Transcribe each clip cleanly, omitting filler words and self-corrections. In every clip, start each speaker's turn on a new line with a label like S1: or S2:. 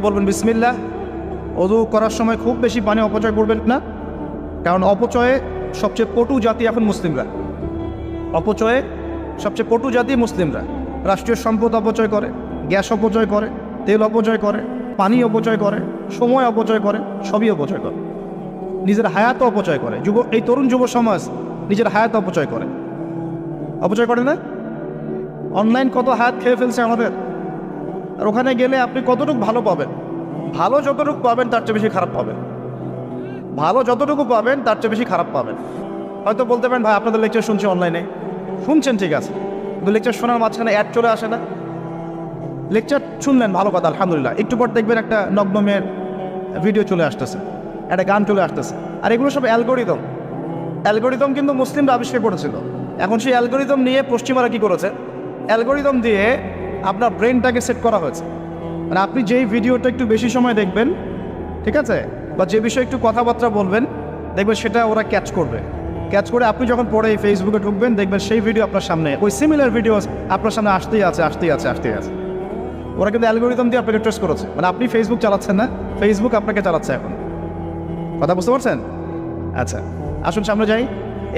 S1: বলবেন বিসমিল্লাহ। ওযু করার সময় খুব বেশি পানি অপচয় করবেন না, কারণ অপচয়ে সবচেয়ে পটু জাতি এখন মুসলিমরা। অপচয়ে সবচেয়ে পটু জাতি মুসলিমরা। রাষ্ট্রীয় সম্পদ অপচয় করে, গ্যাস অপচয় করে, তেল অপচয় করে, পানি অপচয় করে, সময় অপচয় করে, সবই অপচয় করে। নিজের হায়াতও অপচয় করে। এই তরুণ যুব সমাজ নিজের হায়াত অপচয় করে। অপচয় করে না? অনলাইন কত হায়াত খেয়ে ফেলছে আমাদের। আর ওখানে গেলে আপনি কতটুকু ভালো পাবেন? ভালো যতটুকু পাবেন তার চেয়ে বেশি খারাপ পাবেন। ভালো যতটুকু পাবেন তার চেয়ে বেশি খারাপ পাবেন। হয়তো বলতে পারেন, ভাই আপনাদের লেকচার শুনছি অনলাইনে। শুনছেন, ঠিক আছে, কিন্তু লেকচার শোনার মাঝখানে অ্যাড চলে আসে না? লেকচার শুনলেন, ভালো কথা, আলহামদুলিল্লাহ। একটু পর দেখবেন একটা নগ্ন মেয়ের ভিডিও চলে আসতেছে, একটা গান চলে আসতেছে। আর এগুলো সব অ্যালগোরিদম কিন্তু মুসলিমরা আবিষ্কার করেছিল। এখন সেই অ্যালগোরিদম নিয়ে পশ্চিমারা কী করেছে? অ্যালগোরিদম দিয়ে আপনার ব্রেনটাকে সেট করা হয়েছে। মানে আপনি যেই ভিডিওটা একটু বেশি সময় দেখবেন, ঠিক আছে, বা যে বিষয়ে একটু কথাবার্তা বলবেন, দেখবেন সেটা ওরা ক্যাচ করে আপনি যখন পরে ফেসবুকে ঢুকবেন, দেখবেন সেই ভিডিও আপনার সামনে, ওই সিমিলার ভিডিও আপনার সামনে আসতেই আছে। ওরা কিন্তু অ্যালগোরিদম দিয়ে আপনাকে ট্রেস করেছে। মানে আপনি ফেসবুক চালাচ্ছেন না, ফেসবুক আপনাকে চালাচ্ছে এখন। কথা বুঝতে পারছেন? আচ্ছা, আসুন সামনে যাই।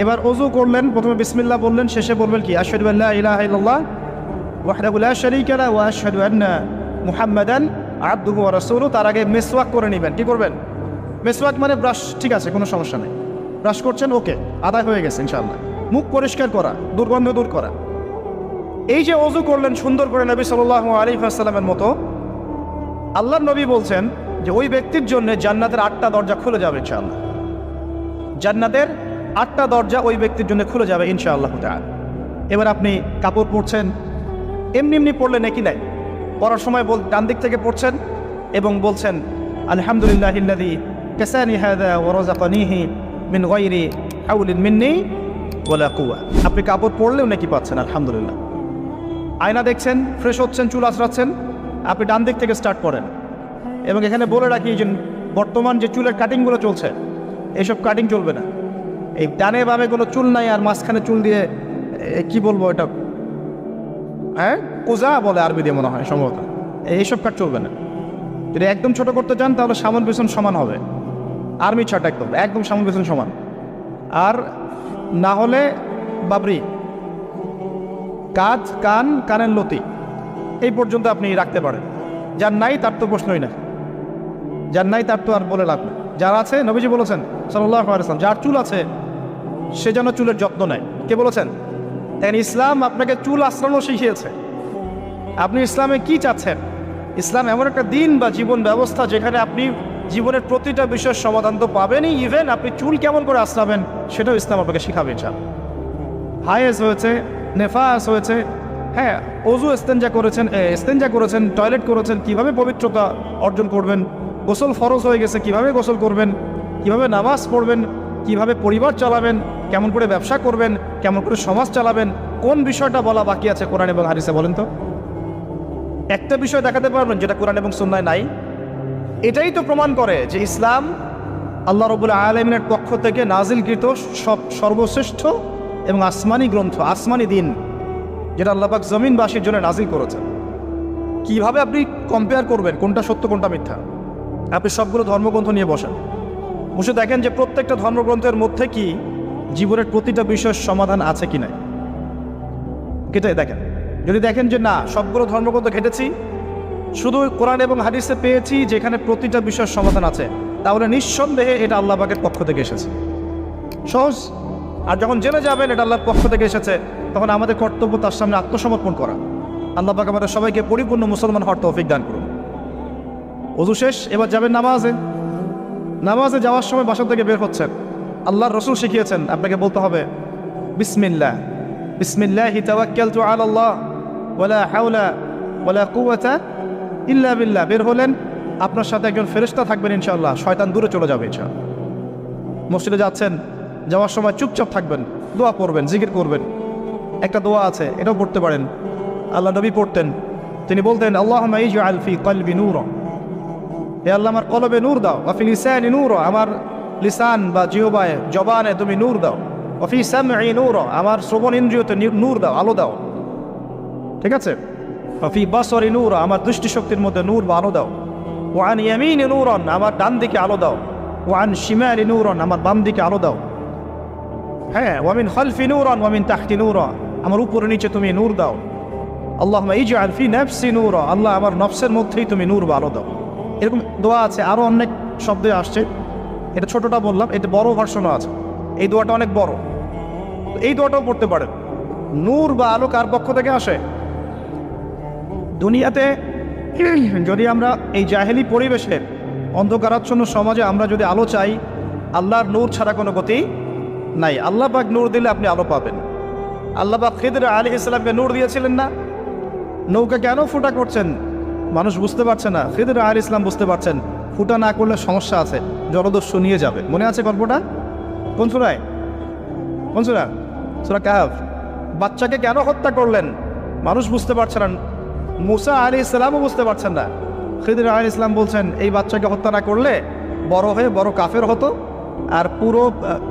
S1: এবার ওযু করলেন, প্রথমে বিসমিল্লাহ বললেন, শেষে বলবেন কি? আশহাদু আল্লা ইলাহা ইল্লাল্লাহ ওয়াহদাহু লা শারীকা লাহু ওয়া আশহাদু আন্না মুহাম্মাদান আবদুহু ওয়া রাসূলুহু। তার আগে মিসওয়াক করে নেবেন। কি করবেন? মিসওয়াক মানে ব্রাশ, ঠিক আছে, কোনো সমস্যা নেই। ব্রাশ করছেন, ওকে, আদায় হয়ে গেছে ইনশাআল্লাহ। মুখ পরিষ্কার করা, দুর্গন্ধ দূর করা। এই যে ওযু করলেন সুন্দর করে নবী সাল্লাল্লাহু আলাইহি ওয়াসাল্লামের মতো, আল্লাহর নবী বলছেন যে ওই ব্যক্তির জন্য জান্নাতের 8টা দরজা খুলে যাবে ইনশাআল্লাহ। জান্নাতের 8টা দরজা ওই ব্যক্তির জন্য খুলে যাবে ইনশাআল্লাহ তাআলা। এবার আপনি কাপড় পরছেন, এমনি পড়লে নাকি নাই, পড়ার সময় ডান দিক থেকে পড়ছেন এবং বলছেন আলহামদুলিল্লাহিল্লাযী কাসানি হাযা ওয়া রাযাকানিহি মিন গায়রি হাওলিন মিন্নি ওয়ালা কুওয়া। আপনি কাপড় পরলেও নাকি পাচ্ছেন আলহামদুলিল্লাহ। আয়না দেখছেন, ফ্রেশ হচ্ছেন, চুল আঁচড়াচ্ছেন, আপনি ডান দিক থেকে স্টার্ট করেন। এবং এখানে বলে রাখি যে বর্তমান যে চুলের কাটিংগুলো চলছে, এইসব কাটিং চলবে না। এই ডানে বামে কোনো চুল নাই, আর মাঝখানে চুল দিয়ে কি বলবো, এটা হ্যাঁ কোজা বলে আরবি দিয়ে মনে হয় সম্ভবত। এইসব কাট চলবে না। যদি একদম ছোট করতে চান তাহলে সামন পেছন সমান হবে, আর্মি ছাট, একদম সামন পেছন সমান। আর না হলে বাবরি, কাজ কানের লতি এই পর্যন্ত আপনি রাখতে পারেন। যার নাই তার তো প্রশ্নই না, যার নাই তার তো আর বলে লাভ নেই। যার আছে, নবীজি বলেছেন সাল্লাল্লাহু আলাইহি ওয়াসাল্লাম, যার চুল আছে সে যেন চুলের যত্ন নেয়। কে বলেছেন? দেখেন, ইসলাম আপনাকে চুল আঁচড়ানো শিখিয়েছে। আপনি ইসলামে কি চাচ্ছেন? ইসলাম এমন একটা দিন বা জীবন ব্যবস্থা যেখানে আপনি জীবনের প্রতিটা বিষয়ের সমাধান তো পাবেনই, ইভেন আপনি চুল কেমন করে আঁচড়াবেন সেটাও ইসলাম আপনাকে শিখাবে ইনশাআল্লাহ। হায়েজ হয়েছে, নেফাস হয়েছে, হ্যাঁ, ওযু ইস্তেঞ্জা করেছেন, টয়লেট করেছেন, কিভাবে পবিত্রতা অর্জন করবেন, গোসল ফরজ হয়ে গেছে, কিভাবে গোসল করবেন, কিভাবে নামাজ পড়বেন, কিভাবে পরিবার চালাবেন, কেমন করে ব্যবসা করবেন, কেমন করে সমাজ চালাবেন, কোন বিষয়টা বলা বাকি আছে কোরআন এবং হাদিসে? বলেন তো, একটা বিষয় দেখাতে পারবেন যেটা কোরআন এবং সুন্নাহয় নাই? এটাই তো প্রমাণ করে যে ইসলাম আল্লাহ রাব্বুল আলামিনের পক্ষ থেকে নাজিলকৃত সর্বশ্রেষ্ঠ এবং আসমানি গ্রন্থ, আসমানি দিন, যেটা আল্লাহ পাক জমিনবাসীর জন্য নাজিল করেছেন। কিভাবে আপনি কম্পেয়ার করবেন কোনটা সত্য কোনটা মিথ্যা? আপনি সবগুলো ধর্মগ্রন্থ নিয়ে বসে দেখেন যে প্রত্যেকটা ধর্মগ্রন্থের মধ্যে কি জীবনের প্রতিটা বিষয়ের সমাধান আছে কি নাই, কেটে দেখেন। যদি দেখেন যে না, সবগুলো ধর্মগ্রন্থ ঘেটেছি, শুধু কোরআন এবং হাদিসে পেয়েছি যেখানে প্রতিটা বিষয়ের সমাধান আছে, তাহলে নিঃসন্দেহে এটা আল্লাহ পাকের পক্ষ থেকে এসেছে। সহজ। আর যখন জেনে যাবেন এটা আল্লাহর পক্ষ থেকে এসেছে, তখন আমাদের কর্তব্য তার সামনে আত্মসমর্পণ করা। আল্লাহ পাক আমাদের সবাইকে পরিপূর্ণ মুসলমান হওয়ার তৌফিক দান করুন। ওযু শেষ, এবার যাবেন নামাজে যাওয়ার সময় বাসা থেকে বের হচ্ছেন, আল্লাহর রাসূল শিখিয়েছেন আপনাকে বলতে হবে বিসমিল্লাহ, বিসমিল্লাহি তাওয়াক্কালতু আলাল্লাহ ওয়ালা হাওলা ওয়ালা কুওয়াতা ইল্লা বিল্লাহ। বের হলেন, আপনার সাথে একজন ফেরেশতা থাকবেন ইনশাআল্লাহ, শয়তান দূরে চলে যাবে ইনশাআল্লাহ। মসজিদে যাচ্ছেন, যাওয়ার সময় চুপচাপ থাকবেন, দোয়া পড়বেন, জিকির করবেন। একটা দোয়া আছে, এটাও পড়তে পারেন, আল্লাহ নবী পড়তেন। তিনি বলতেন আল্লাহুম্মা ইজআল ফি কলবি নূরা, হে আল্লাহ আমার কলবে নূর দাও, ওয়া ফি লিসানি নূরা, আমার লিসান বা জিহ্বায় জবানে তুমি নূর দাও, ওয়া ফি সামঈ নূরা, আমার শ্রবণ ইন্দ্রিয়তে নূর দাও, আলো দাও, ঠিক আছে, ওয়া ফি বাসরি নূরা, আমার দৃষ্টিশক্তির মধ্যে নূর বা আলো দাও, ওয়ান ইয়ামিনি নূরান, আমার ডান দিকে আলো দাও। ওয়ান শিমালি নূরান, আমার বাম দিকে আলো দাও। হ্যাঁ, ওয়ামিন খালফি নূরান ওয়ামিন তাহতি নূরা, আমার উপরে নিচে তুমি নূর দাও। আল্লাহুম্মা ইজআল ফি নাফসি নূরা, আল্লাহ আমার নফসের মধ্যেই তুমি নূর বা আলো দাও। এরকম দোয়া আছে, আরও অনেক শব্দে আসছে। এটা ছোটটা বললাম, এটা বড় ভার্সনও আছে। এই দোয়াটা অনেক বড়, এই দোয়াটাও পড়তে পারেন। নূর বা আলো কার পক্ষ থেকে আসে? দুনিয়াতে যদি আমরা এই জাহেলি পরিবেশে অন্ধকারাচ্ছন্ন সমাজে আমরা যদি আলো চাই, আল্লাহর নূর ছাড়া কোনো গতি নাই। আল্লাহ পাক নূর দিলে আপনি আলো পাবেন। আল্লাহ পাক খিদর আলাইহিস সালামকে নূর দিয়েছিলেন না? নৌকা কেন ফুটা করছেন মানুষ বুঝতে পারছে না, খিদর আলাইহিস সালাম বুঝতে পারছেন ফুটা না করলে সমস্যা আছে, জলদস্যু নিয়ে যাবে। মনে আছে গল্পটা? কোন সূরায়? কোন সূরা? সূরা কাহফ। বাচ্চাকে কেন হত্যা করলেন মানুষ বুঝতে পারছে না, মুসা আলাইহিস সালামও বুঝতে পারছেন না। খিদর আলাইহিস সালাম বলছেন এই বাচ্চাকে হত্যা না করলে বড় হয়ে বড় কাফের হতো, আর পুরো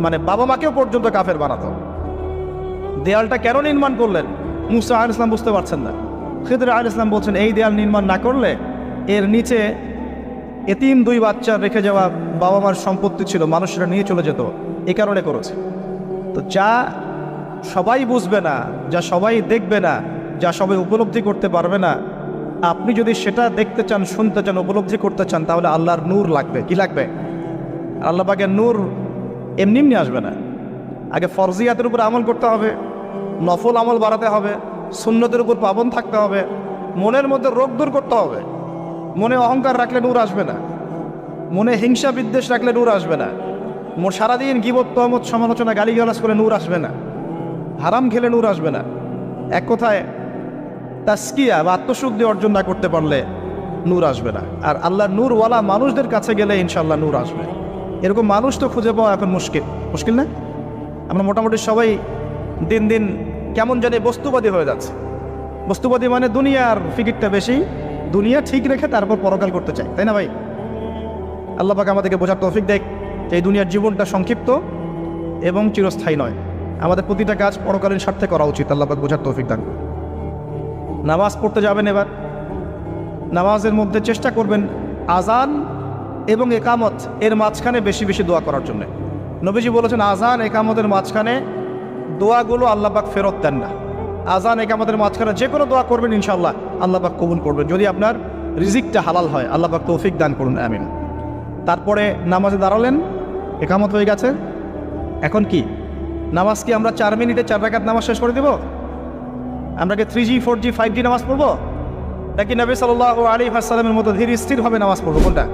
S1: মানে বাবা মাকেও পর্যন্ত কাফের বানাতো। দেয়ালটা কেন নির্মাণ করলেন মুসা আলাইহিস সালাম বুঝতে পারছেন না। খিদর আলাইহিস সালাম বলছেন এই দেয়াল নির্মাণ না করলে এর নিচে এতিম 2 বাচ্চা রেখে যাওয়া বাবা মার সম্পত্তি ছিল, মানুষরা নিয়ে চলে যেত, এই কারণে করেছে। তো যা সবাই বুঝবে না, যা সবাই দেখবে না, যা সবাই উপলব্ধি করতে পারবে না, আপনি যদি সেটা দেখতে চান, শুনতে চান, উপলব্ধি করতে চান, তাহলে আল্লাহর নূর লাগবে। কি লাগবে? আল্লাহ পাকের নূর এমনি এমনি আসবে না। আগে ফরজিয়াতের উপর আমল করতে হবে, নফল আমল বাড়াতে হবে, সুন্নতের উপর পাবন থাকতে হবে, মনের মধ্যে রোগ দূর করতে হবে। মনে অহংকার রাখলে নূর আসবে না, মনে হিংসা বিদ্বেষ রাখলে নূর আসবে না, সারাদিন গীবত তহমত সমালোচনা গালিগালাজ করে নূর আসবে না, হারাম খেলে নূর আসবে না। এক কথায় তাসকিয়া বা আত্মশুদ্ধি দিয়ে অর্জন না করতে পারলে নূর আসবে না। আর আল্লাহর নূরওয়ালা মানুষদের কাছে গেলে ইনশাল্লাহ নূর আসবে। এরকম মানুষ তো খুঁজে পাওয়া এখন মুশকিল না? আমরা মোটামুটি সবাই দিন দিন কেমন জানি বস্তুবাদী হয়ে যাচ্ছে। বস্তুবাদী মানে দুনিয়ার ফিকিরটা বেশি, দুনিয়া ঠিক রেখে তারপর পরকাল করতে চাই, তাই না ভাই? আল্লাহ পাক আমাদেরকে বোঝার তৌফিক দেয় যে এই দুনিয়ার জীবনটা সংক্ষিপ্ত এবং চিরস্থায়ী নয়। আমাদের প্রতিটা কাজ পরকালীন স্বার্থে করা উচিত। আল্লাহ পাক বোঝার তৌফিক দান। নামাজ পড়তে যাবেন, এবার নামাজের মধ্যে চেষ্টা করবেন আজান এবং একামত এর মাঝখানে বেশি বেশি দোয়া করার জন্য। নবীজি বলেছেন আজান একামতের মাঝখানে দোয়াগুলো আল্লাহ পাক ফেরত দেন না। আজান একামতের মাঝখানে যে কোনো দোয়া করবেন ইনশাআল্লাহ আল্লাহ পাক কবুল করবেন, যদি আপনার রিজিকটা হালাল হয়। আল্লাহ পাক তৌফিক দান করুন, আমিন। তারপরে নামাজে দাঁড়ালেন, একামত হয়ে গেছে। এখন কি নামাজ কি আমরা 4 মিনিটে 4 রাকাত নামাজ শেষ করে দেব? আমরা কি 3G 4G 5G নামাজ পড়বো, নাকি নবী সাল্লাল্লাহু আলাইহি ওয়াসাল্লামের মতো ধীর স্থিরভাবে নামাজ পড়বো? কোনটা?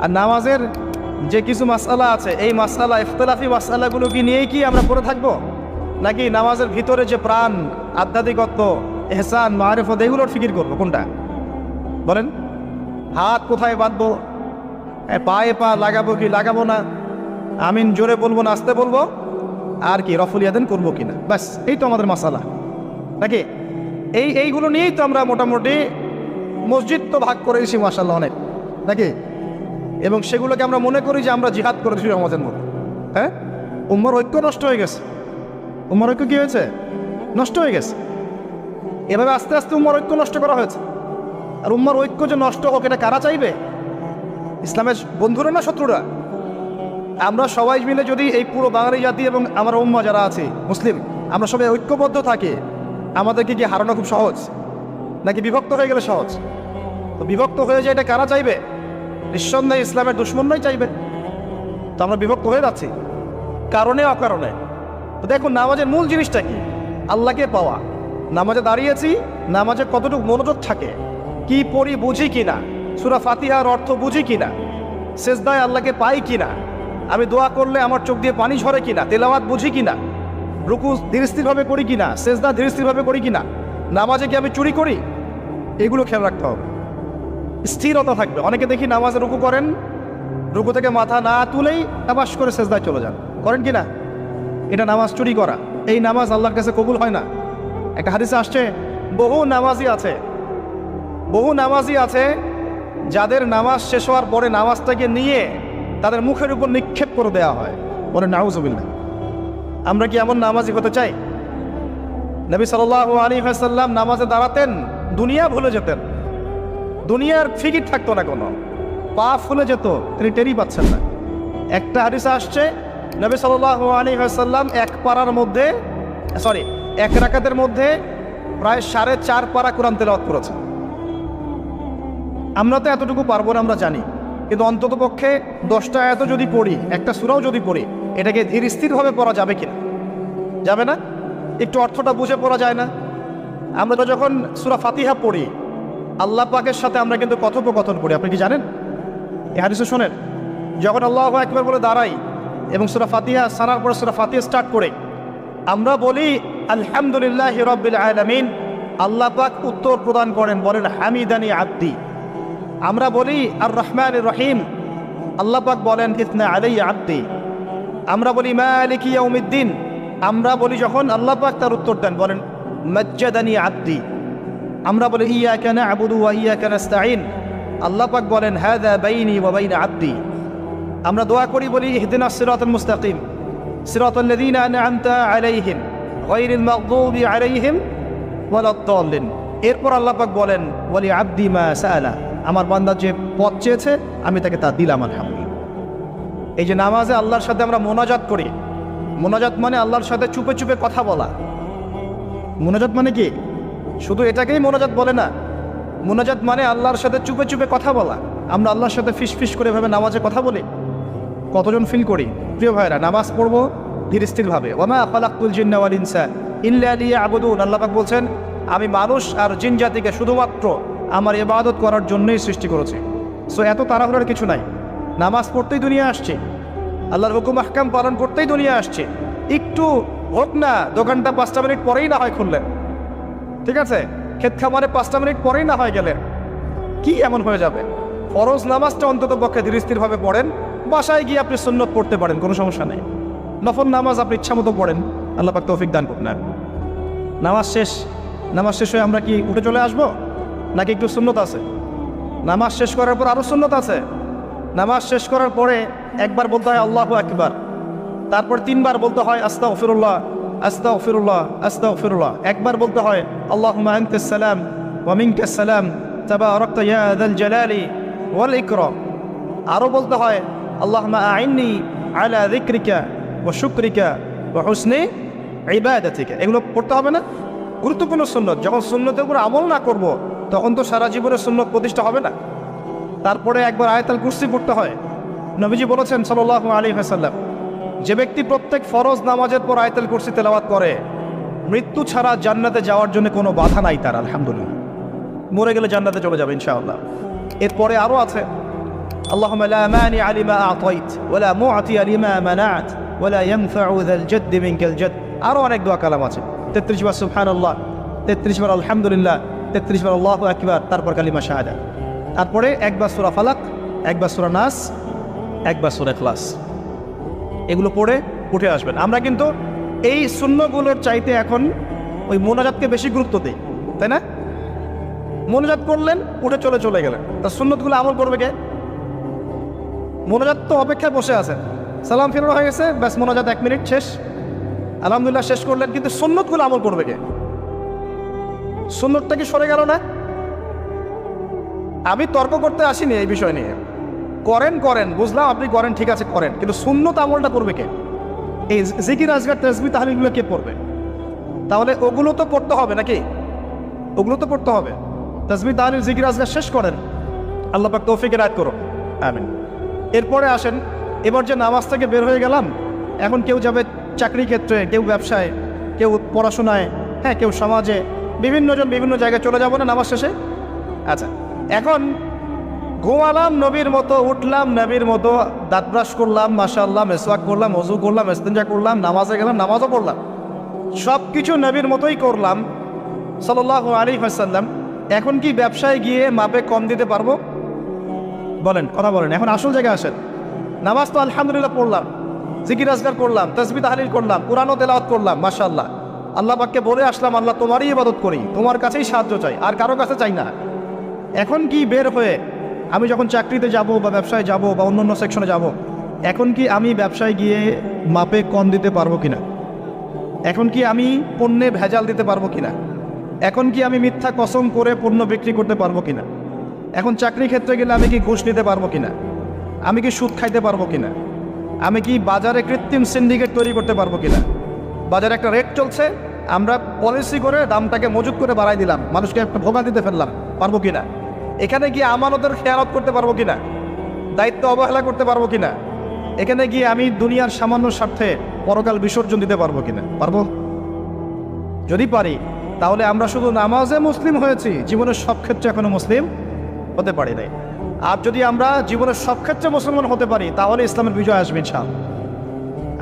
S1: আর নামাজের যে কিছু মাসআলা আছে, এই মাসআলা ইখতিলাফি মাসআলাগুলো কি নিয়েই কি আমরা পড়ে থাকবো, নাকি নামাজের ভিতরে যে প্রাণ, আধ্যাত্মিকত্ব, ইহসান, মারিফত, এগুলোর ফিকির করবো? কোনটা বলেন? হাত কোথায় বাঁধবো, পায়ে পা লাগাবো কি লাগাবো না, আমিন জোরে বলবো না আস্তে বলবো, আর কি রফুল ইয়াদান করবো কিনা, ব্যাস এই তো আমাদের মাসালা নাকি? এইগুলো নিয়েই তো আমরা মোটামুটি মসজিদ তো ভাগ করেছি মাশাআল্লাহ অনেক, নাকি? এবং সেগুলোকে আমরা মনে করি যে আমরা জিহাদ করেছি আমাদের মধ্যে। হ্যাঁ, উম্মার ঐক্য নষ্ট হয়ে গেছে। উম্মার ঐক্য কী হয়েছে? নষ্ট হয়ে গেছে। এভাবে আস্তে আস্তে উম্মার ঐক্য নষ্ট করা হয়েছে। আর উম্মার ঐক্য যে নষ্ট হোক এটা কারা চাইবে? ইসলামের বন্ধুরা না শত্রুরা? আমরা সবাই মিলে যদি এই পুরো বাঙালি জাতি এবং আমার উম্মা যারা আছে মুসলিম, আমরা সবাই ঐক্যবদ্ধ থাকি, আমাদেরকে কি হারানো খুব সহজ, নাকি বিভক্ত হয়ে গেলে সহজ? তো বিভক্ত হয়ে যায় এটা কারা চাইবে? নিঃসন্দেহে ইসলামের দুশ্মনরাই চাইবে। তো আমরা বিভক্ত হয়ে যাচ্ছি কারণে অকারণে। তো দেখুন নামাজের মূল জিনিসটা কি? আল্লাহকে পাওয়া। নামাজে দাঁড়িয়েছি, নামাজে কতটুকু মনোযোগ থাকে, কি পড়ি বুঝি কিনা, সূরা ফাতিহার অর্থ বুঝি কিনা, সেজদায় আল্লাহকে পাই কিনা, আমি দোয়া করলে আমার চোখ দিয়ে পানি ঝরে কিনা, তেলাওয়াত বুঝি কিনা, রুকু ধীরস্থিরভাবে করি কিনা, সেজদা ধীরস্থিরভাবে করি কিনা, নামাজে কি আমি চুরি করি, এগুলো খেয়াল রাখতে হবে। স্থিরতা থাকবে। অনেকে দেখি নামাজে রুকু করেন, রুকু থেকে মাথা না তুলেই আবাস করে সেজদায় চলে যান, করেন কি না? এটা নামাজ চুরি করা। এই নামাজ আল্লাহর কাছে কবুল হয় না। একটা হাদিসে আসছে বহু নামাজি আছে যাদের নামাজ শেষ হওয়ার পরে নামাজটাকে নিয়ে তাদের মুখের উপর নিক্ষেপ করে দেওয়া হয়। বলে নাউজুবিল্লাহ। আমরা কি এমন নামাজি হতে চাই? নবী সাল্লাল্লাহু আলাইহি ওয়াসাল্লাম নামাজে দাঁড়াতেন, দুনিয়া ভুলে যেতেন। দুনিয়ার ফিকির থাকতো না কোনো, পা ফুলে যেত, তিনি টেরই পাচ্ছেন না। একটা হাদিসে আসছে নবী সাল্লাল্লাহু আলাইহি ওয়াসাল্লাম এক রাকাতের মধ্যে প্রায় 4.5 পারা কোরআন তেলাওয়াত করেছেন। আমরা তো এতটুকু পারবো না, আমরা জানি, কিন্তু অন্তত পক্ষে 10টা আয়াতও যদি পড়ি, একটা সূরাও যদি পড়ি, এটাকে ধীর স্থিরভাবে পড়া যাবে কিনা? যাবে না? একটু অর্থটা বুঝে পড়া যায় না? আমরা তো যখন সূরা ফাতিহা পড়ি, আল্লাহ পাকের সাথে আমরা কিন্তু কথোপকথন করি, আপনি কি জানেন? এই হাদিসে শোনেন, যখন আল্লাহু আকবার বলে দাঁড়াই এবং সূরা ফাতিহা সানার পরে সূরা ফাতিহা স্টার্ট করে আমরা বলি আলহামদুলিল্লাহি রাব্বিল আলামিন, আল্লাহ পাক উত্তর প্রদান করেন, বলেন হামিদানি আব্দি। আমরা বলি আর রহমানির রহিম, আল্লাহ পাক বলেন ইসনা আলাইয়া আব্দি। আমরা বলি মালিকি ইয়াউমিদ্দিন, আমরা বলি যখন আল্লাহ পাক তার উত্তর দেন, বলেন মাজ্জাদানি আব্দি। আমরা বলি ইয়াকা না'বুদু ওয়া ইয়াকা নাস্তাঈন, আল্লাহ পাক বলেন হাযা বাইনি ওয়া বাইনা আব্দি। আমরা দোয়া করি, বলি ইহদিনাস সিরাতাল মুস্তাকিম সিরাতাল লাযীনা আন'আমতা আলাইহিম গায়রিল মাগদুবি আলাইহিম ওয়ালাদ-দাল্লিন। এরপর আল্লাহ পাক বলেন ওয়ালি আব্দি মা সাআলা, আমার বান্দা যে পথ চেয়েছে আমি তাকে তা দিলাম আলহামদুলিল্লাহ। এই যে নামাজে আল্লাহর সাথে আমরা মোনাজাত করি, মোনাজাত মানে আল্লাহর সাথে চুপে চুপে কথা বলা। মোনাজাত মানে কি? শুধু এটাকেই মোনাজাত বলে না, মোনাজাত মানে আল্লাহর সাথে চুপে চুপে কথা বলা। আমরা আল্লাহর সাথে ফিস ফিস করে ভাবে নামাজে কথা বলি, কতজন ফিল করি? প্রিয় ভাইরা, নামাজ পড়বো ধীর স্থিরভাবে। ওয়ামা খালাকতুল জিন্না ওয়াল ইনসা ইল্লা লিয়াবুদুন, আল্লাহ পাক বলছেন আমি মানুষ আর জিন জাতিকে শুধুমাত্র আমার ইবাদত করার জন্যই সৃষ্টি করেছি। সো এত তাড়াহুড়ার কিছু নাই, নামাজ পড়তেই দুনিয়া আসছে, আল্লাহর হুকুম আহকাম পালন করতেই দুনিয়া আসছে। একটু হোক না, দোকানটা 5টা মিনিট পরেই না হয় খুললেন, ঠিক আছে, ক্ষেত খামারে 5টা মিনিট পরেই না হয় গেলেন, কি এমন হয়ে যাবে? ফরজ নামাজটা অন্তত পক্ষে ধীর স্থিরভাবে পড়েন, বাসায় গিয়ে আপনি সুন্নত পড়তে পারেন, কোনো সমস্যা নেই। নফল নামাজ আপনি ইচ্ছা মতো পড়েন, আল্লাহ পাক তৌফিক দান করুন। নামাজ শেষ হয়ে আমরা কি উঠে চলে আসবো, নাকি একটু সুন্নত আছে? নামাজ শেষ করার পর আরও সুন্নত আছে। নামাজ শেষ করার পরে একবার বলতে হয় আল্লাহু আকবার, তারপর 3বার বলতে হয় আস্তাগফিরুল্লাহ আস্তাগফিরুল্লাহ আস্তাগফিরুল্লাহ। একবার বলতে হয় আল্লাহুম্মা আনতাস সালাম ওয়া মিনকাস সালাম তাবারাকতা ইয়া যাল জালালি ওয়াল ইকরাম। আরও বলতে হয় আল্লাহুম্মা আইন্নি আলা যিকরিকা ওয়া শুকরিকা ওয়া হুসনি ইবাদাতিকা। এগুলো পড়তে হবে না? গুরুত্বপূর্ণ সুন্নত। যখন সুন্নতের উপর আমল না করব, তখন তো সারা জীবনের সুন্নত প্রতিষ্ঠা হবে না। তারপরে একবার আয়াতুল কুরসি পড়তে হয়। নবীজি বলেছেন সাল্লাল্লাহু আলাইহি ওয়াসাল্লাম, যে ব্যক্তি প্রত্যেক ফরজ নামাজের পর আয়াতুল কুরসি তেলাওয়াত করে, মৃত্যু ছাড়া জান্নাতে যাওয়ার জন্য কোনো বাধা নাই তার, আলহামদুলিল্লাহ। মরে গেলে জান্নাতে চলে যাবে ইনশাআল্লাহ। এরপরে আরও আছে আল্লাহুম্মা লা মানিআ লিমা আ'তাইত ওয়া লা মু'তিয়া লিমা মানা'ত ওয়া লা ইয়ানফা'ু যাল জাদ্দি মিনকাল জাদ। আরও অনেক দোয়া কালাম আছে, 33 বার সুবহানাল্লাহ, 33 বার আলহামদুলিল্লাহ, 33 বার আল্লাহু আকবার, তারপর কালিমা শাহাদা। তারপরে একবার সূরা ফালাক, একবার সূরা নাস, একবার সূরা ইখলাস। এগুলো পড়ে উঠে আসবেন। আমরা কিন্তু এই সুন্নতগুলোর চাইতে এখন ওই মোনাজাতকে বেশি গুরুত্ব দিই, তাই না? মোনাজাত করলেন, উঠে চলে গেলেন, তা সুন্নতগুলো আমল করবে কে? মোনাজাত তো অপেক্ষায় বসে আছেন, সালাম ফিরানো হয়ে গেছে, ব্যাস মোনাজাত 1 মিনিট শেষ, আলহামদুলিল্লাহ শেষ করলেন, কিন্তু সুন্নতগুলো আমল করবে কে? সুন্নতটা কি সরে গেল না? আমি তর্ক করতে আসিনি এই বিষয় নিয়ে। করেন বুঝলাম, আপনি করেন, ঠিক আছে করেন, কিন্তু সুন্নত আমলটা করবে কে? এই জিকির আজগার তাসবিহ তাহলিলগুলো কে পড়বে? তাহলে ওগুলো তো পড়তে হবে নাকি? ওগুলো তো পড়তে হবে। তাসবিহ তাহলিল জিকির আজগার শেষ করেন, আল্লাহ পাক তৌফিক এনায়েত করুন, আমিন। এরপরে আসেন, এবার যে নামাজ থেকে বের হয়ে গেলাম, এখন কেউ যাবে চাকরি ক্ষেত্রে, কেউ ব্যবসায়, কেউ পড়াশোনায়, হ্যাঁ, কেউ সমাজে, বিভিন্নজন বিভিন্ন জায়গায় চলে যাব না নামাজ শেষে? আচ্ছা, এখন ঘুমালাম নবীর মতো, উঠলাম নবীর মতো, দাঁত ব্রাশ করলাম, মাশাআল্লাহ, মেসওয়াক করলাম, ওযু করলাম, ইস্তেঞ্জা করলাম, নামাজে গেলাম, নামাজও পড়লাম, সব কিছু নবীর মতোই করলাম সাল্লাল্লাহু আলাইহি ওয়াসাল্লাম। এখন কি ব্যবসায় গিয়ে মাপে কম দিতে পারবো? বলেন, কথা বলেন। এখন আসল জায়গায় আসেন। নামাজ তো আলহামদুলিল্লাহ পড়লাম, জিকির আজগার করলাম, তাসবিহ তাহলিল করলাম, কুরআনও তেলাওয়াত করলাম, মাশাআল্লাহ, আল্লাহ পাককে বলে আসলাম আল্লাহ তোমারই ইবাদত করি, তোমার কাছেই সাহায্য চাই, আর কারো কাছে চাই না। এখন কি বের হয়ে আমি যখন চাকরিতে যাব বা ব্যবসায় যাব বা অন্য সেকশনে যাব, এখন কি আমি ব্যবসায় গিয়ে মাপে কম দিতে পারবো কিনা? এখন কি আমি পণ্যে ভেজাল দিতে পারবো কিনা? এখন কি আমি মিথ্যা কসম করে পণ্য বিক্রি করতে পারবো কিনা? এখন চাকরি ক্ষেত্রে গেলে আমি কি ঘুষ নিতে পারবো কিনা, আমি কি সুদ খাইতে পারবো কিনা, আমি কি বাজারে কৃত্রিম সিন্ডিকেট তৈরি করতে পারবো কিনা, বাজারে একটা রেট চলছে, আমরা পলিসি করে দামটাকে মজুত করে বাড়াই দিলাম, মানুষকে একটা ভোগা দিতে ফেললাম, পারবো কিনা, এখানে গিয়ে আমানতের খেয়ালত করতে পারবো কিনা, দায়িত্ব অবহেলা করতে পারবো কিনা, এখানে গিয়ে আমি দুনিয়ার সামান্য স্বার্থে পরকাল বিসর্জন দিতে পারবো কিনা, পারবো? যদি পারি তাহলে আমরা শুধু নামাজে মুসলিম হয়েছি, জীবনের সব ক্ষেত্রে এখনো মুসলিম হতে পারি নাই। আর যদি আমরা জীবনের সব ক্ষেত্রে মুসলমান হতে পারি তাহলে ইসলামের বিজয় আসবে ইনশাআল্লাহ।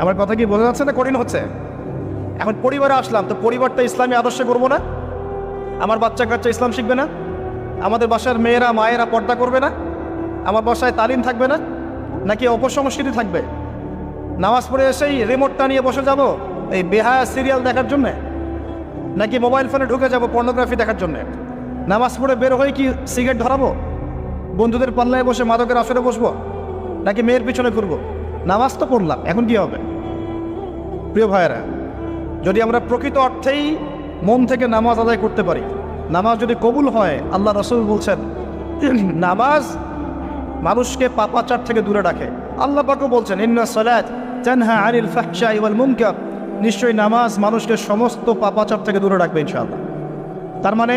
S1: আমার কথা কি বোঝা যাচ্ছে না কঠিন হচ্ছে? এখন পরিবারে আসলাম, তো পরিবারটা ইসলামী আদর্শে করবো না? আমার বাচ্চা কাচ্চা ইসলাম শিখবে না? আমাদের বাসার মেয়েরা মায়েরা পর্দা করবে না? আমার বাসায় তালিম থাকবে না? নাকি অপসংস্কৃতি থাকবে? নামাজ পড়ে এসেই রিমোটটা নিয়ে বসে যাব এই বেহায়া সিরিয়াল দেখার জন্যে, নাকি মোবাইল ফোনে ঢুকে যাব পর্নোগ্রাফি দেখার জন্যে? নামাজ পড়ে বের হয়ে কি সিগারেট ধরাবো, বন্ধুদের পাল্লায় বসে মাদকের আসরে বসবো, নাকি মেয়ের পিছনে ঘুরবো? নামাজ তো পড়লাম, এখন কি হবে? প্রিয় ভাইয়েরা, যদি আমরা প্রকৃত অর্থেই মন থেকে নামাজ আদায় করতে পারি, নামাজ যদি কবুল হয়, আল্লাহ রাসূল বলছেন নামাজ মানুষকে পাপাচার থেকে দূরে রাখে। আল্লাহ পাকও বলছেন ইন্না সালাত তানহা আনিল ফাহশাই ওয়াল মুনকার, নিশ্চয়ই নামাজ মানুষকে সমস্ত পাপাচার থেকে দূরে রাখবে ইনশাআল্লাহ। তার মানে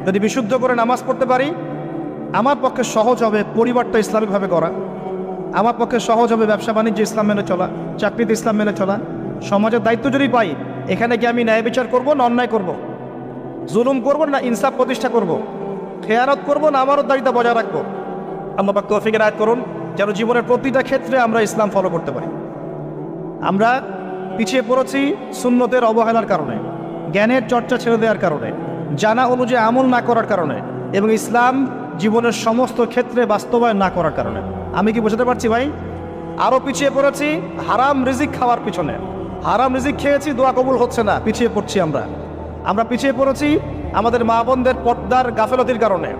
S1: যদি বিশুদ্ধ করে নামাজ পড়তে পারি, আমার পক্ষে সহজ হবে পরিবারটা ইসলামিকভাবে করা, আমার পক্ষে সহজ হবে ব্যবসা বাণিজ্য ইসলাম মেনে চলা, চাকরিতে ইসলাম মেনে চলা। সমাজের দায়িত্ব যদি পাই, এখানে কি আমি ন্যায় বিচার করবো না অন্যায় করব, জুলুম করব না ইনসাফ প্রতিষ্ঠা করব, খেয়ানত করব না আমানতদারিতা বজায় রাখবো? আল্লাহ পাক তৌফিক এনায়েত করুন যেন জীবনের প্রতিটা ক্ষেত্রে আমরা ইসলাম ফলো করতে পারি। আমরা পিছিয়ে পড়েছি সুন্নতের অবহেলার কারণে, জ্ঞানের চর্চা ছেড়ে দেওয়ার কারণে, জানা অনুযায়ী আমল না করার কারণে, এবং ইসলাম জীবনের সমস্ত ক্ষেত্রে বাস্তবায়ন না করার কারণে। আমি কি বোঝাতে পারছি ভাই? আরও পিছিয়ে পড়েছি হারাম রিজিক খাওয়ার পিছনে। হারাম রিজিক খেয়েছি, দোয়া কবুল হচ্ছে না, পিছিয়ে পড়ছি আমরা পিছিয়ে পড়েছি আমাদের মা বোনদের পর্দার গাফেলতির কারণে।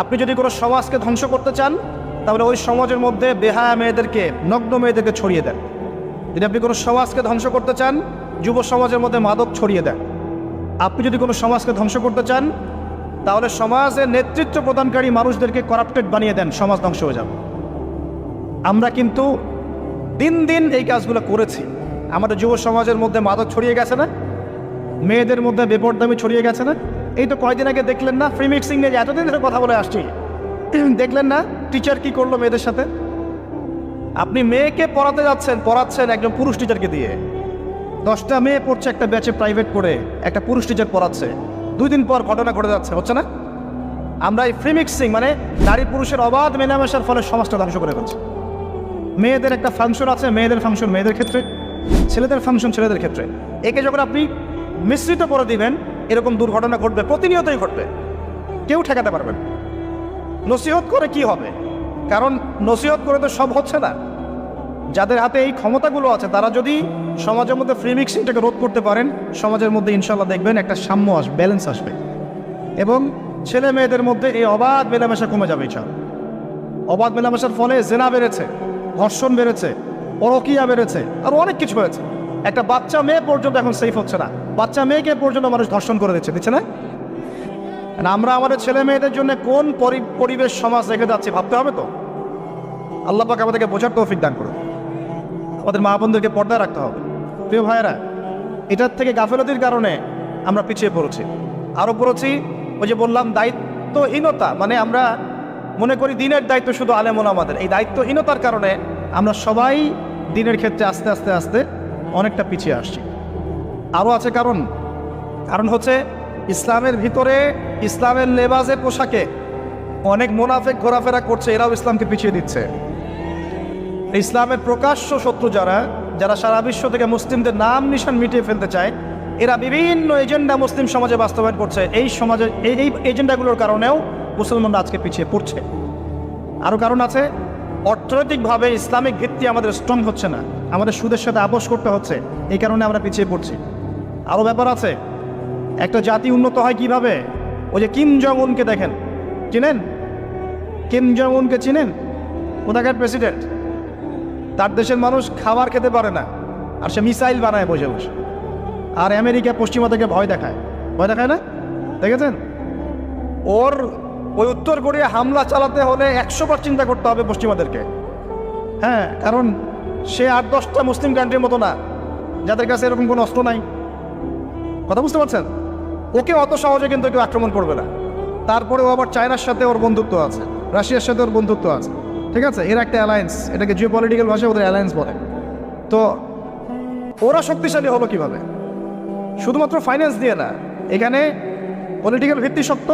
S1: আপনি যদি কোনো সমাজকে ধ্বংস করতে চান, তাহলে ওই সমাজের মধ্যে বেহায়া মেয়েদেরকে, নগ্ন মেয়েদেরকে ছড়িয়ে দেন। যদি আপনি কোনো সমাজকে ধ্বংস করতে চান, যুব সমাজের মধ্যে মাদক ছড়িয়ে দেন। আপনি যদি কোনো সমাজকে ধ্বংস করতে চান, তাহলে সমাজের নেতৃত্ব প্রদানকারী মানুষদেরকে করাপ্টেড বানিয়ে দেন, সমাজ ধ্বংস হয়ে যাবে। আমরা কিন্তু দিন দিন এই কাজগুলো করেছি। আমাদের যুব সমাজের মধ্যে মাদক ছড়িয়ে গেছে না, মেয়েদের মধ্যে বেপরদামি ছড়িয়ে গেছে না। এই তো কয়দিন আগে দেখলেন না, ফ্রি মিক্সিং নিয়ে এতদিন ধরে কথা বলে আসছি, দেখলেন না টিচার কি করলো মেয়েদের সাথে? আপনি মেয়েকে পড়াচ্ছেন একজন পুরুষ টিচারকে দিয়ে। 10টা মেয়ে পড়ছে একটা ব্যাচে, প্রাইভেট পড়ে একটা পুরুষ টিচার পড়াচ্ছে। 2 দিন পর ঘটনা ঘটে যাচ্ছে, হচ্ছে না? আমরা এই ফ্রি মিক্সিং মানে নারী পুরুষের অবাধ মেলামেশার ফলে সমাজটা ধ্বংস করে ফেলছে। মেয়েদের একটা ফাংশন আছে, মেয়েদের ফাংশন মেয়েদের ক্ষেত্রে, ছেলেদের ফাংশন ছেলেদের ক্ষেত্রে। একে যখন আপনি মিশ্রিত করে দিবেন, এরকম দুর্ঘটনা ঘটবে, প্রতিনিয়তই ঘটবে, কেউ ঠেকাতে পারবেন। নসিহত করে কি হবে? কারণ নসিহত করে তো সব হচ্ছে না। যাদের হাতে এই ক্ষমতাগুলো আছে, তারা যদি সমাজের মধ্যে ফ্রি মিক্সিংটাকে রোধ করতে পারেন, সমাজের মধ্যে ইনশাল্লাহ দেখবেন একটা সাম্য আসবে, ব্যালেন্স আসবে, এবং ছেলে মেয়েদের মধ্যে এই অবাধ মেলামেশা কমে যাবে ইনশাল্লাহ। অবাধ মেলামেশার ফলে জেনা বেড়েছে, ধর্ষণ বেড়েছে, পরকীয়া বেড়েছে, আর অনেক কিছু হয়েছে। একটা বাচ্চা মেয়ে পর্যন্ত এখন সেফ হচ্ছে না, বাচ্চা মেয়েকে পর্যন্ত মানুষ ধর্ষণ করে দিচ্ছে না? আমরা আমাদের ছেলে মেয়েদের জন্য কোন পরিবেশ সমাজ রেখে যাচ্ছি ভাবতে হবে তো। আল্লাহ পাক আমাদেরকে বোঝার তৌফিক দান করুন। আমাদের মা বোনদেরকে পর্দায় রাখতে হবে। প্রিয় ভাইয়েরা, এটার থেকে গাফেলতির কারণে আমরা পিছিয়ে পড়েছি। আরও পড়েছি ওই যে বললাম দায়িত্বহীনতা, মানে আমরা মনে করি দিনের দায়িত্ব শুধু আলেম ওলামাদের। এই দায়িত্বহীনতার কারণে আমরা সবাই দিনের ক্ষেত্রে আস্তে আস্তে আস্তে অনেকটা পিছিয়ে আসছি। আরও আছে কারণ হচ্ছে ইসলামের ভিতরে, ইসলামের লেবাসে পোশাকে অনেক মুনাফিক ঘোরাফেরা করছে, এরাও ইসলামকে পিছিয়ে দিচ্ছে। ইসলামের প্রকাশ্য শত্রু যারা সারা বিশ্ব থেকে মুসলিমদের নাম নিশান মিটিয়ে ফেলতে চায়, এরা বিভিন্ন এজেন্ডা মুসলিম সমাজে বাস্তবায়ন করছে। এই সমাজে এই এজেন্ডাগুলোর কারণেও মুসলমানরা আজকে পিছিয়ে পড়ছে। আরও কারণ আছে, অর্থনৈতিকভাবে ইসলামিক ভিত্তি আমাদের স্ট্রং হচ্ছে না, আমাদের সুদের সাথে আপোষ করতে হচ্ছে, এই কারণে আমরা পিছিয়ে পড়ছি। আরও ব্যাপার আছে, একটা জাতি উন্নত হয় কিভাবে? ওই যে কিম জং উনকে দেখেন, চিনেন? কিম জং উনকে চিনেন? কোথাকার প্রেসিডেন্ট। তার দেশের মানুষ খাবার খেতে পারে না, আর সে মিসাইল বানায় বসে বসে। আর আমেরিকা পশ্চিমা থেকে ভয় দেখায় না? দেখেছেন? ওর ওই উত্তর কোরিয়া হামলা চালাতে হলে 100বার চিন্তা করতে হবে পশ্চিমাদেরকে। হ্যাঁ, কারণ সে 8-10টা মুসলিম কান্ট্রির মতো না যাদের কাছে এরকম কোনো অস্ত্র নাই। কথা বুঝতে পারছেন? ওকে অত সহজে কিন্তু কেউ আক্রমণ করবে না। তারপরে ও আবার চায়নার সাথে ওর বন্ধুত্ব আছে, রাশিয়ার সাথে ওর বন্ধুত্ব আছে, ঠিক আছে? এর একটা অ্যালায়েন্স, এটাকে জিও পলিটিক্যাল ভাষায় ওদের অ্যালায়েন্স বলে। তো ওরা শক্তিশালী হলো কিভাবে? শুধুমাত্র ফাইন্যান্স দিয়ে না, এখানে পলিটিক্যাল ভিত্তি শক্ত,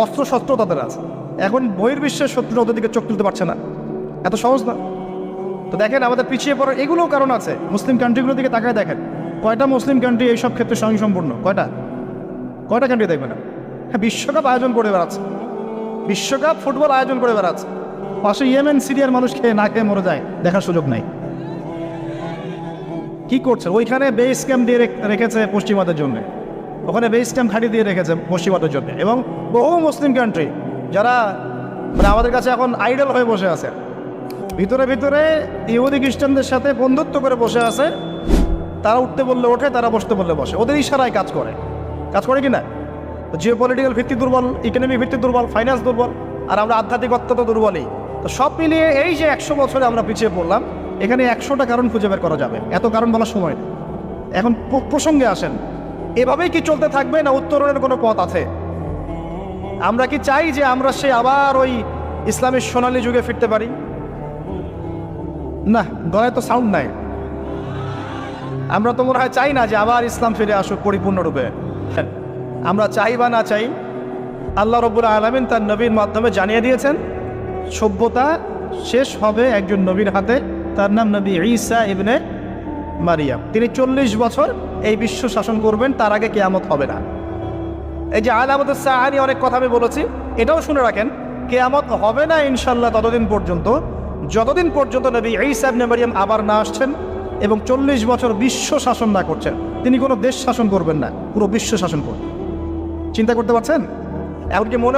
S1: অস্ত্র শস্ত্র তাদের আছে। এখন বহির্বিশ্বের শত্রু ওদের দিকে চোখ তুলতে পারছে না, এত সহজ না। তো দেখেন আমাদের পিছিয়ে পড়ার এগুলোও কারণ আছে। মুসলিম কান্ট্রিগুলোর দিকে তাকায় দেখেন, কয়টা মুসলিম কান্ট্রি এইসব ক্ষেত্রে স্বয়ংসম্পূর্ণ? কয়টা কান্ট্রি দেখবেন না? হ্যাঁ, বিশ্বকাপ আয়োজন করে বেড়াচ্ছে, বিশ্বকাপ ফুটবল আয়োজন করে বেড়াচ্ছে, পাশে ইয়েমেন সিরিয়ার মানুষ খেয়ে না খেয়ে মরে যায়, দেখার সুযোগ নাই। কি করছে? ওইখানে বেস ক্যাম্প দিয়ে রেখেছে পশ্চিমাদের জন্য, ওখানে বেস ক্যাম্প খাটি দিয়ে রেখেছে পশ্চিমাদের জন্য। এবং বহু মুসলিম কান্ট্রি যারা মানে আমাদের কাছে এখন আইডল হয়ে বসে আছে, ভিতরে ভিতরে ইহুদি খ্রিস্টানদের সাথে বন্ধুত্ব করে বসে আছে। তারা উঠতে বললে ওঠে, তারা বসতে বললে বসে, ওদের ইশারায় কাজ করে কি না? জিও পলিটিক্যাল ভিত্তি দুর্বল, ইকোনমিক ভিত্তি দুর্বল, ফাইন্যান্স দুর্বল, আর আমরা আধ্যাত্মিকত্ব তো দুর্বলই। তো সব মিলিয়ে এই যে 100 বছরে আমরা পিছিয়ে পড়লাম, এখানে 100টা কারণ খুঁজে বের করা যাবে, এত কারণ বলার সময় নেই। এখন প্রসঙ্গে আসেন, এভাবেই কি চলতে থাকবে না উত্তরণের কোনো পথ আছে? আমরা কি চাই যে আমরা সে আবার ওই ইসলামের সোনালী যুগে ফিরতে পারি? না, গলায় তো সাউন্ড নাই। আমরা তো মনে হয় চাই না যে আবার ইসলাম ফিরে আসুক পরিপূর্ণরূপে। আমরা চাই বা না চাই, আল্লাহ রাব্বুল আলামিন তার নবীর মাধ্যমে জানিয়ে দিয়েছেন সভ্যতা শেষ হবে একজন নবীর হাতে, তার নাম নবী ঈসা ইবনে মারিয়াম। তিনি 40 বছর এই বিশ্ব শাসন করবেন, তার আগে কিয়ামত হবে না। এই যে আলামতুস সাআ নিয়ে অনেক কথা আমি বলেছি, এটাও শুনে রাখেন, কিয়ামত হবে না ইনশাআল্লাহ ততদিন পর্যন্ত যতদিন পর্যন্ত নবী ঈসা ইবনে মারিয়াম আবার না আসছেন এবং 40 বছর বিশ্ব শাসন না করছেন। তিনি কোনো দেশ শাসন করবেন না, পুরো বিশ্ব শাসন করবেন। চিন্তা করতে পারছেন? এমনকি মনে